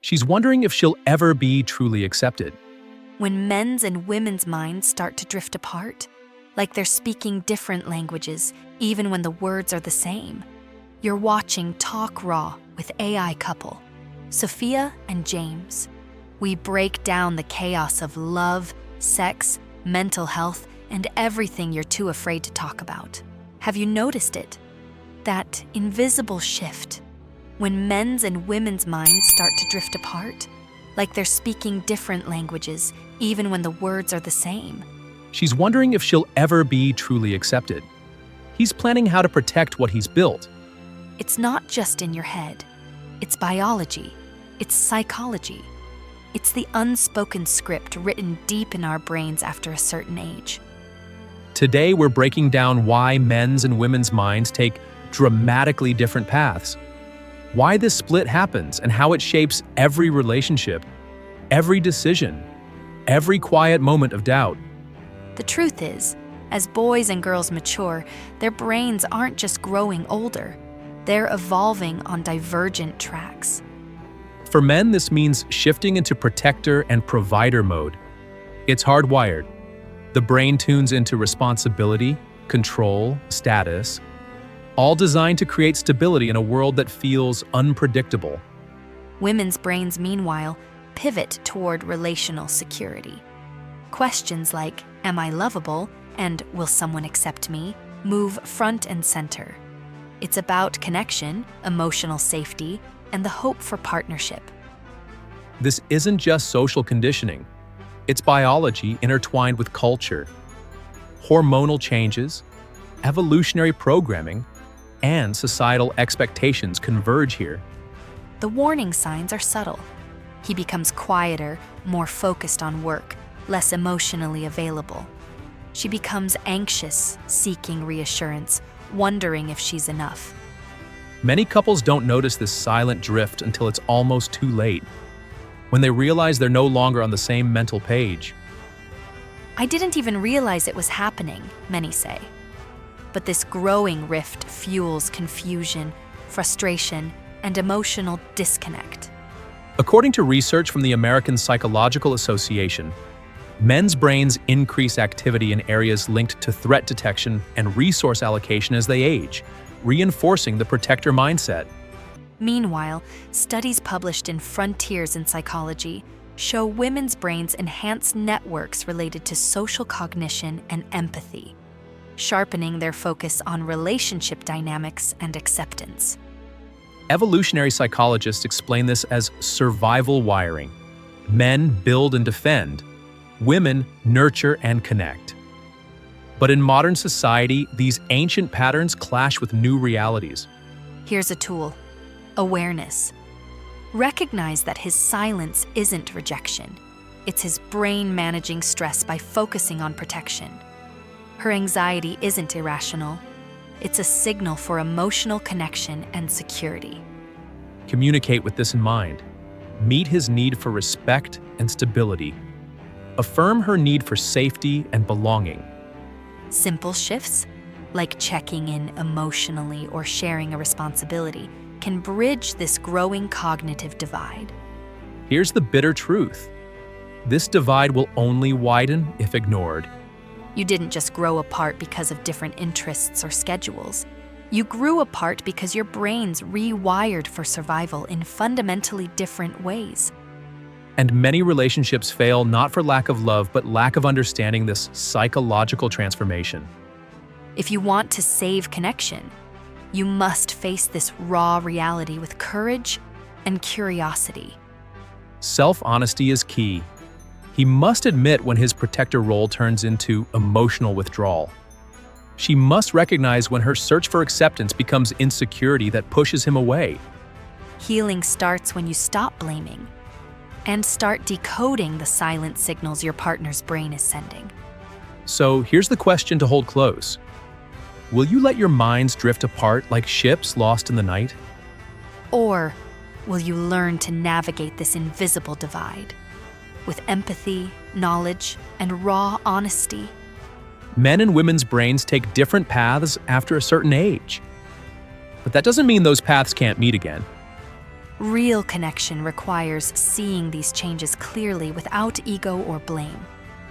She's wondering if she'll ever be truly accepted. When men's and women's minds start to drift apart, like they're speaking different languages, even when the words are the same. You're watching Talk Raw with AI couple, Sophia and James. We break down the chaos of love, sex, mental health, and everything you're too afraid to talk about. Have you noticed it? That invisible shift. When men's and women's minds start to drift apart, like they're speaking different languages, even when the words are the same. She's wondering if she'll ever be truly accepted. He's planning how to protect what he's built. It's not just in your head. It's biology. It's psychology. It's the unspoken script written deep in our brains after a certain age. Today, we're breaking down why men's and women's minds take dramatically different paths, why this split happens, and how it shapes every relationship, every decision, every quiet moment of doubt. The truth is, as boys and girls mature, their brains aren't just growing older, they're evolving on divergent tracks. For men, this means shifting into protector and provider mode. It's hardwired. The brain tunes into responsibility, control, status, all designed to create stability in a world that feels unpredictable. Women's brains, meanwhile, pivot toward relational security. Questions like, am I lovable, and will someone accept me, move front and center. It's about connection, emotional safety, and the hope for partnership. This isn't just social conditioning. It's biology intertwined with culture. Hormonal changes, evolutionary programming, and societal expectations converge here. The warning signs are subtle. He becomes quieter, more focused on work, less emotionally available. She becomes anxious, seeking reassurance, wondering if she's enough. Many couples don't notice this silent drift until it's almost too late, when they realize they're no longer on the same mental page. I didn't even realize it was happening, many say. But this growing rift fuels confusion, frustration, and emotional disconnect. According to research from the American Psychological Association, men's brains increase activity in areas linked to threat detection and resource allocation as they age, reinforcing the protector mindset. Meanwhile, studies published in Frontiers in Psychology show women's brains enhance networks related to social cognition and empathy, sharpening their focus on relationship dynamics and acceptance. Evolutionary psychologists explain this as survival wiring. Men build and defend, women nurture and connect. But in modern society, these ancient patterns clash with new realities. Here's a tool: awareness. Recognize that his silence isn't rejection. It's his brain managing stress by focusing on protection. Her anxiety isn't irrational. It's a signal for emotional connection and security. Communicate with this in mind. Meet his need for respect and stability. Affirm her need for safety and belonging. Simple shifts, like checking in emotionally or sharing a responsibility, can bridge this growing cognitive divide. Here's the bitter truth. This divide will only widen if ignored. You didn't just grow apart because of different interests or schedules. You grew apart because your brains rewired for survival in fundamentally different ways. And many relationships fail not for lack of love, but lack of understanding this psychological transformation. If you want to save connection, you must face this raw reality with courage and curiosity. Self-honesty is key. He must admit when his protector role turns into emotional withdrawal. She must recognize when her search for acceptance becomes insecurity that pushes him away. Healing starts when you stop blaming and start decoding the silent signals your partner's brain is sending. So here's the question to hold close. Will you let your minds drift apart like ships lost in the night? Or will you learn to navigate this invisible divide with empathy, knowledge, and raw honesty? Men and women's brains take different paths after a certain age. But that doesn't mean those paths can't meet again. Real connection requires seeing these changes clearly without ego or blame.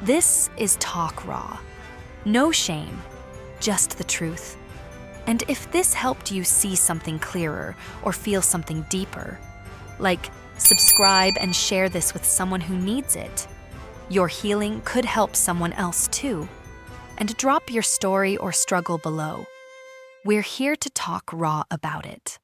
This is Talk Raw. No shame, just the truth. And if this helped you see something clearer or feel something deeper, like subscribe and share this with someone who needs it. Your healing could help someone else too. And drop your story or struggle below. We're here to talk raw about it.